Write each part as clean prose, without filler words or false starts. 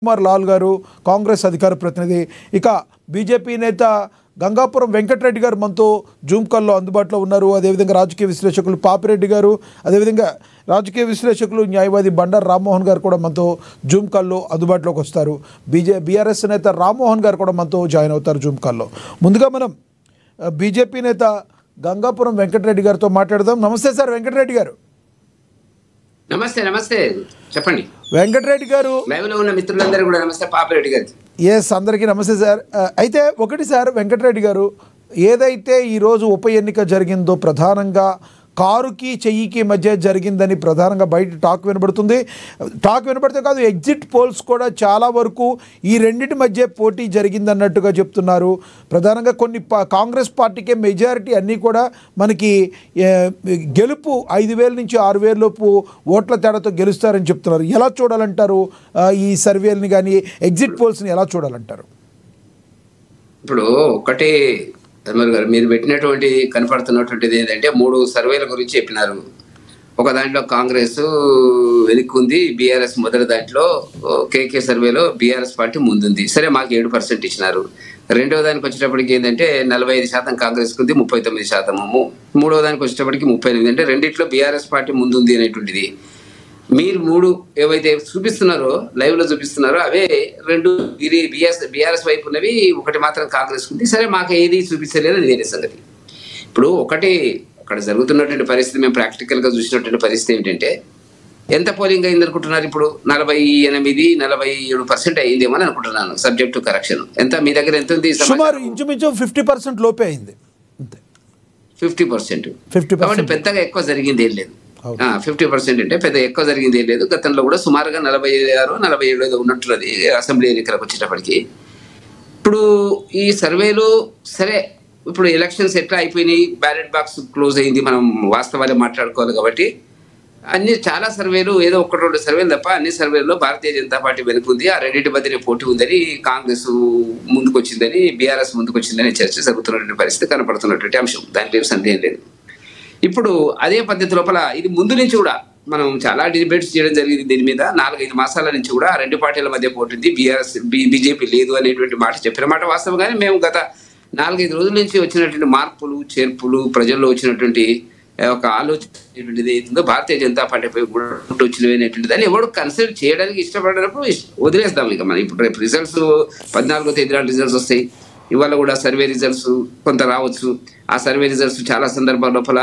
కుమార్ లాల్ గారు కాంగ్రెస్ అధికార ప్రతినిధి. ఇక బీజేపీ నేత గంగాపురం వెంకటరెడ్డి గారు మనతో జూమ్ కాల్లో అందుబాటులో ఉన్నారు. అదేవిధంగా రాజకీయ విశ్లేషకులు పాపిరెడ్డి గారు, అదేవిధంగా రాజకీయ విశ్లేషకులు న్యాయవాది బండారు రామ్మోహన్ గారు కూడా మనతో జూమ్ కాల్లో అందుబాటులోకి వస్తారు. బీఆర్ఎస్ నేత రామ్మోహన్ గారు కూడా మనతో జాయిన్ అవుతారు జూమ్ కాల్లో. ముందుగా మనం బీజేపీ నేత గంగాపురం వెంకటరెడ్డి గారితో మాట్లాడదాం. నమస్తే సార్ వెంకటరెడ్డి గారు. నమస్తే నమస్తే చెప్పండి వెంకటరెడ్డి గారు. లైవ్లో ఉన్న మిత్రులందరూ కూడా నమస్తే. పాపిరెడ్డి గారు. ఎస్, అందరికీ నమస్తే సార్. అయితే ఒకటి సార్ వెంకటరెడ్డి గారు, ఏదైతే ఈరోజు ఉప ఎన్నిక జరిగిందో ప్రధానంగా కారుకి చెయ్యికి మధ్య జరిగిందని ప్రధానంగా బయట టాక్ వినబడితే కాదు, ఎగ్జిట్ పోల్స్ కూడా చాలా వరకు ఈ రెండింటి మధ్య పోటీ జరిగిందన్నట్టుగా చెప్తున్నారు. ప్రధానంగా కొన్ని కాంగ్రెస్ పార్టీకే మెజారిటీ అన్నీ కూడా మనకి గెలుపు 5,000 నుంచి 6,000 లోపు ఓట్ల తేడాతో గెలుస్తారని చెప్తున్నారు. ఎలా చూడాలంటారు ఈ సర్వేలని కానీ ఎగ్జిట్ పోల్స్ని ఎలా చూడాలంటారు? ఇప్పుడు ఒకటే ధర్మర్ గారు, మీరు పెట్టినటువంటి కనపడుతున్నటువంటిది ఏంటంటే 3 సర్వేల గురించి చెప్పినారు. ఒక దాంట్లో కాంగ్రెస్ వెనుక్కుంది, బీఆర్ఎస్ మొదటి దాంట్లో కేకే సర్వేలో బీఆర్ఎస్ పార్టీ ముందుంది. సరే, మాకు 7% ఇచ్చినారు. రెండవ దానికి వచ్చేటప్పటికి ఏంటంటే 45% కాంగ్రెస్కి ఉంది, 39%. మూడవ దానికి వచ్చేటప్పటికి 38%. అంటే రెండిట్లో బీఆర్ఎస్ పార్టీ ముందుంది అనేటువంటిది. మీరు 3 ఏవైతే చూపిస్తున్నారో లైవ్లో చూపిస్తున్నారో అవే 2 బీఆర్ఎస్ వైపు ఉన్నవి, ఒకటి మాత్రం కాంగ్రెస్ ఉంది. సరే, మాకు ఏది చూపించలేదు, అది వేరే సంగతి. ఇప్పుడు అక్కడ జరుగుతున్నటువంటి పరిస్థితి, మేము ప్రాక్టికల్గా చూసినటువంటి పరిస్థితి ఏంటంటే, ఎంత పోలింగ్ అయింది అనుకుంటున్నారు? ఇప్పుడు 48-47% అయిందేమో అని అనుకుంటున్నాను, సబ్జెక్ట్ టు కరెక్షన్. ఎంత మీ దగ్గర ఎంత ఉంది? సుమారు ఇంచుమించు 50% లోపే అయింది. 50%. కాబట్టి పెద్దగా ఎక్కువ జరిగింది ఏం లేదు. 50% అంటే పెద్ద ఎక్కువ జరిగింది ఏం లేదు. గతంలో కూడా సుమారుగా 46-47 ఉన్నట్టున్నది అసెంబ్లీ ఎన్నికలకు వచ్చేటప్పటికి. ఇప్పుడు ఈ సర్వేలు సరే, ఇప్పుడు ఎలక్షన్స్ ఎట్లా అయిపోయినాయి, బ్యాలెట్ బాక్స్ క్లోజ్ అయింది, మనం వాస్తవాలే మాట్లాడుకోవాలి కాబట్టి చాలా సర్వేలు, ఏదో 1-2 సర్వేలు తప్ప అన్ని సర్వేల్లో భారతీయ జనతా పార్టీ వెనుకుంది, ఆ రెండింటి మధ్యనే పోటీ ఉందని, కాంగ్రెస్ ముందుకొచ్చిందని, బీఆర్ఎస్ ముందుకొచ్చిందని చర్చ జరుగుతున్నటువంటి పరిస్థితి కనపడుతున్నటువంటి అంశం, దాంట్లో సందేహం లేదు. ఇప్పుడు అదే పద్ధతి లోపల ఇది ముందు నుంచి కూడా మనం చాలా డిబేట్స్ చేయడం జరిగింది దీని మీద. 4-5 మాసాల నుంచి కూడా 2 పార్టీల మధ్య పోటీ, బీజేపీ లేదు అనేటువంటి మాట చెప్పిన మాట వాస్తవం. కానీ మేము గత 4-5 రోజుల నుంచి వచ్చినటువంటి మార్పులు చేర్పులు, ప్రజల్లో వచ్చినటువంటి ఒక ఆలోచన ఏదైతుందో భారతీయ జనతా పార్టీపై కూడా వచ్చినవి అనేటువంటిది అని ఎవరు కన్సిడర్ చేయడానికి ఇష్టపడినప్పుడు వదిలేస్తాం. ఇక మనం ఇప్పుడు రేపు రిజల్ట్స్ 14వ తేదీ రిజల్ట్స్ వస్తాయి. ఇవాళ కూడా సర్వే రిజల్ట్స్ కొంత రావచ్చు. ఆ సర్వే రిజల్ట్స్ చాలా సందర్భాల లోపల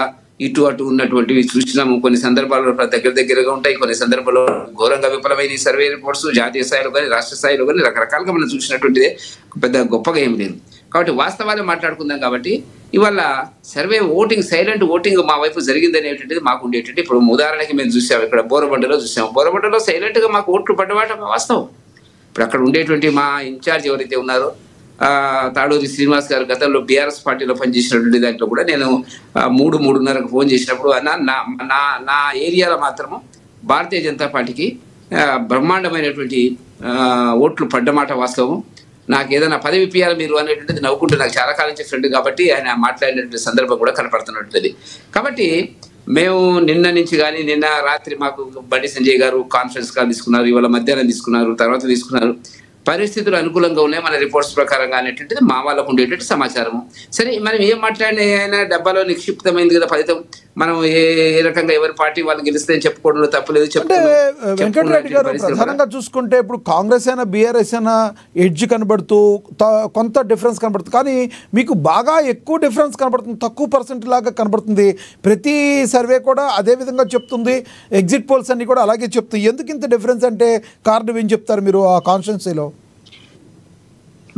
ఇటు అటు ఉన్నటువంటివి చూసినాము. కొన్ని సందర్భాల్లో దగ్గరగా ఉంటాయి, కొన్ని సందర్భాల్లో ఘోరంగా విఫలమైన ఈ సర్వే రిపోర్ట్స్ జాతీయ స్థాయిలో కానీ రాష్ట్ర స్థాయిలో కానీ రకరకాలుగా మనం చూసినటువంటిదే, పెద్ద గొప్పగా ఏం లేదు. కాబట్టి వాస్తవాలే మాట్లాడుకుందాం. కాబట్టి ఇవాళ సర్వే ఓటింగ్, సైలెంట్ ఓటింగ్ మా వైపు జరిగింది అనేటువంటిది మాకు ఉండేటువంటి. ఇప్పుడు ఉదాహరణకి మేము చూసాము, ఇక్కడ బోరబండలో చూసాము. బోరబండలో సైలెంట్గా మాకు ఓట్లు పడ్డవాట వాస్తవం. ఇప్పుడు అక్కడ ఉండేటువంటి మా ఇన్ఛార్జ్ ఎవరైతే ఉన్నారో తాడూరి శ్రీనివాస్ గారు గతంలో బీఆర్ఎస్ పార్టీలో పనిచేసినటువంటి దాంట్లో కూడా నేను 3-3:30కు ఫోన్ చేసినప్పుడు నా ఏరియాలో మాత్రము భారతీయ జనతా పార్టీకి బ్రహ్మాండమైనటువంటి ఓట్లు పడ్డమాట వాస్తవం. నాకు ఏదైనా పదవి ఇప్పియాలి మీరు అనేటువంటిది నవ్వుకుంటూ, నాకు చాలా కాలం నుంచి ఫ్రెండ్ కాబట్టి ఆయన మాట్లాడినటువంటి సందర్భం కూడా కనపడుతున్నట్టుంది. కాబట్టి మేము నిన్న రాత్రి మాకు బండి సంజయ్ గారు కాన్ఫరెన్స్ కాల్ తీసుకున్నారు, ఇవాళ మధ్యాహ్నం తీసుకున్నారు, తర్వాత తీసుకున్నారు. పరిస్థితులు అనుకూలంగా ఉన్నాయి మన రిపోర్ట్స్ ప్రకారంగా అనేటువంటిది మా వాళ్ళకు ఉండేటువంటి సమాచారము. సరే, మనం ఏం మాట్లాడినా డబ్బాలో నిక్షిప్తమైంది కదా ఫలితం. మనం ఏ రకంగా ఎవరి పార్టీ వాళ్ళు గెలిస్తే చెప్పుకోవడంలో తప్పలేదు. వెంకటరెడ్డి గారు, ప్రధానంగా చూసుకుంటే ఇప్పుడు కాంగ్రెస్ అయినా బీఆర్ఎస్ అయినా ఎడ్జ్ కనబడుతూ కొంత డిఫరెన్స్ కనబడుతుంది, కానీ మీకు బాగా ఎక్కువ డిఫరెన్స్ కనబడుతుంది, తక్కువ % లాగా కనబడుతుంది. ప్రతి సర్వే కూడా అదే విధంగా చెప్తుంది, ఎగ్జిట్ పోల్స్ అన్ని కూడా అలాగే చెప్తుంది. ఎందుకు ఇంత డిఫరెన్స్ అంటే కారణం ఏం చెప్తారు మీరు ఆ కాన్స్టిట్యున్సీలో?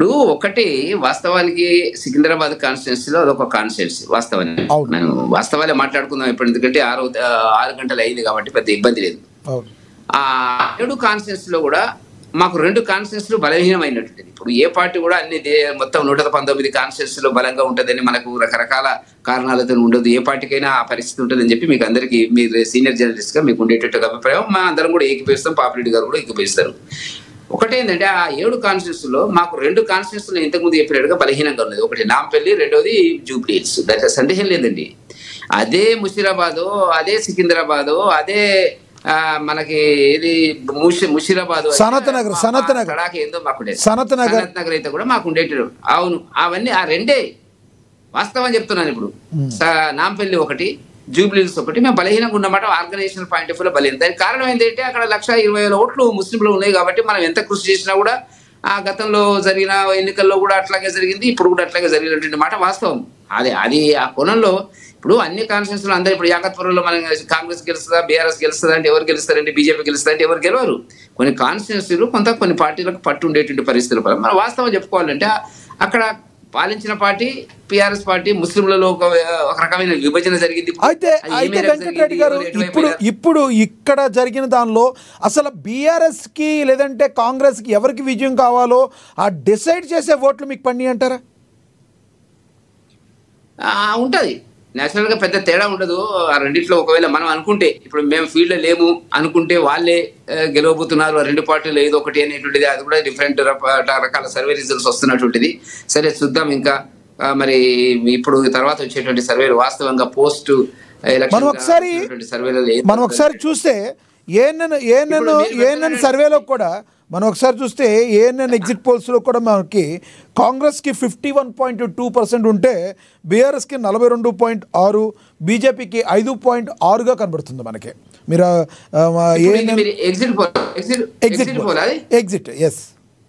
ఇప్పుడు ఒకటి వాస్తవానికి సికింద్రాబాద్ కాన్స్టిట్యున్సీలో అదొక కాన్స్టిట్యున్సీ వాస్తవాన్ని మనం వాస్తవాలే మాట్లాడుకుందాం ఇప్పుడు. ఎందుకంటే 6 గంటలు అయింది కాబట్టి పెద్ద ఇబ్బంది లేదు. ఆ 7 కాన్స్టిట్యున్సీలో కూడా మాకు 2 కాన్స్టిట్యున్సీలు బలహీనమైనటువంటిది. ఇప్పుడు ఏ పార్టీ కూడా అన్ని మొత్తం 119 కాన్స్టిట్యున్సీలో బలంగా ఉంటుందని మనకు రకరకాల కారణాలతో ఉండదు. ఏ పార్టీకైనా ఆ పరిస్థితి ఉంటుందని చెప్పి మీకు అందరికీ, మీరు సీనియర్ జర్నలిస్ట్గా మీకు ఉండేటట్టు అభిప్రాయం మా అందరం కూడా ఏకీభవిస్తాం, పాపిరెడ్డి గారు కూడా ఏకీభవిస్తారు. ఒకటేంటంటే ఆ 7 కాన్స్టిట్యున్సీలో మాకు 2 కాన్స్టిట్యున్సీలు ఇంతకుముందు చెప్పినట్టుగా బలహీనంగా ఉన్నది. ఒకటి నాంపల్లి, రెండోది జూబ్లీ హిల్స్. దాంట్లో సందేహం లేదండి. అదే ముషీరాబాదో, అదే సికింద్రాబాదో, అదే మనకి ఇది ముషిరాబాద్ సనత్ నగర్ ఏందో మాకు సనత్ నగర్ అయితే కూడా మాకు ఉండేటి. అవును, అవన్నీ ఆ రెండే వాస్తవం చెప్తున్నాను. ఇప్పుడు నాంపల్లి ఒకటి, జూబ్లీస్ ఒకటి, మేము బలహీనంగా ఉన్నమాట ఆర్గనైజేషన్ పాయింట్ ఆఫ్ వ్యూలో బలహీనం. దానికి కారణం ఏంటంటే అక్కడ 1,20,000 ఓట్లు ముస్లింలు ఉన్నాయి కాబట్టి మనం ఎంత కృషి చేసినా కూడా ఆ గతంలో జరిగిన ఎన్నికల్లో కూడా అట్లాగే జరిగింది, ఇప్పుడు కూడా అట్లాగే జరిగినటువంటి మాట వాస్తవం. అది ఆ కోణంలో ఇప్పుడు అన్ని కాన్స్టిట్యూన్సీలు అందరూ ఇప్పుడు యాకత్పురంలో మనం కాంగ్రెస్ గెలుస్తుందా, బీఆర్ఎస్ గెలుస్తుందా అంటే ఎవరు గెలుస్తారంటే, బీజేపీ గెలుస్తుందా అంటే ఎవరు గెలవరు. కొన్ని కాన్స్టిట్యూన్సీలు కొన్ని పార్టీలకు పట్టు ఉండేటువంటి పరిస్థితులు మనం వాస్తవం చెప్పుకోవాలంటే అక్కడ పాలించిన పార్టీ టీఆర్ఎస్ పార్టీ ముస్లింలలో ఒక రకమైన విభజన జరిగింది. అయితే వెంకటరెడ్డి గారు ఇప్పుడు ఇక్కడ జరిగిన దానిలో అసలు బీఆర్ఎస్ కి లేదంటే కాంగ్రెస్ కి ఎవరికి విజయం కావాలో ఆ డిసైడ్ చేసే ఓట్లు మీకు పని అంటారా? ఉంటది నేచురల్ గా, పెద్ద తేడా ఉండదు ఆ రెండిట్లో. ఒకవేళ మనం అనుకుంటే, ఇప్పుడు మేము ఫీల్డ్ లో లేము అనుకుంటే వాళ్ళే గెలవబోతున్నారు ఆ రెండు పార్టీలు ఏదో ఒకటి అనేటువంటిది, అది కూడా డిఫరెంట్ రకాల సర్వే రిజల్ట్స్ వస్తున్నటువంటిది. సరే చూద్దాం ఇంకా మరి ఇప్పుడు తర్వాత వచ్చేటువంటి సర్వేలు వాస్తవంగా పోస్ట్ మనం ఒకసారి చూస్తే ఏఎన్ఎన్ సర్వేలో కూడా మనం ఒకసారి చూస్తే ఏఎన్ఎన్ ఎగ్జిట్ పోల్స్లో కూడా మనకి కాంగ్రెస్కి 51.2% ఉంటే బీఆర్ఎస్కి 42.6, బీజేపీకి 5.6గా కనబడుతుంది మనకి. మీరు ఎగ్జిట్ ఎస్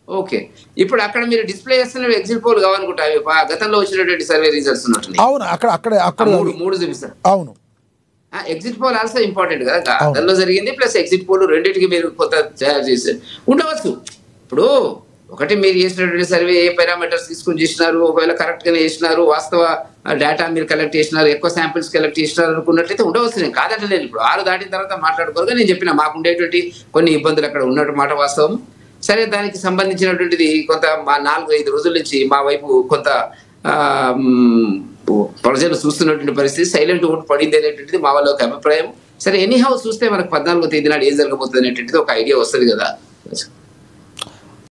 ఓకే. ఇప్పుడు అక్కడ మీరు డిస్ప్లే చేస్తున్న ఎగ్జిట్ పోల్ కావాలనుకుంటా గతంలో వచ్చినటువంటి సర్వే రిజల్ట్స్ ఉన్నట్టు. అవును, అక్కడ మూడు చూపిస్తారు. అవును, ఎగ్జిట్ పోల్ ఆల్సో ఇంపార్టెంట్ కదా, గతంలో జరిగింది ప్లస్ ఎగ్జిట్ పోల్ రెండింటికి మీరు కొత్త తయారు చేశారు ఉండవచ్చు. ఇప్పుడు ఒకటి మీరు చేసినటువంటి సర్వే ఏ పారామీటర్స్ తీసుకుని చేసినారు, ఒకవేళ కరెక్ట్ గానే చేసినారు, వాస్తవ డేటా మీరు కలెక్ట్ చేసినారు, ఎక్కువ శాంపిల్స్ కలెక్ట్ చేసినారు అనుకున్నట్లయితే ఉండవచ్చు. నేను కాదంటలేదు. ఇప్పుడు 6 దాటిన తర్వాత మాట్లాడుకోరుగా నేను చెప్పిన మాకు ఉండేటువంటి కొన్ని ఇబ్బందులు అక్కడ ఉన్నట్టు మాట వాస్తవం. సరే, దానికి సంబంధించినటువంటిది కొంత మా 4-5 రోజుల నుంచి మా వైపు కొంత ప్రజలు చూస్తున్నటువంటి పరిస్థితి, సైలెంట్ ఓటు పడింది అనేటువంటిది మా వాళ్ళ ఒక అభిప్రాయం. సరే, ఎనీ హౌస్ చూస్తే మనకు 14వ తేదీ నాడు ఏం జరగబోతుంది అనేటువంటిది ఒక ఐడియా వస్తుంది కదా.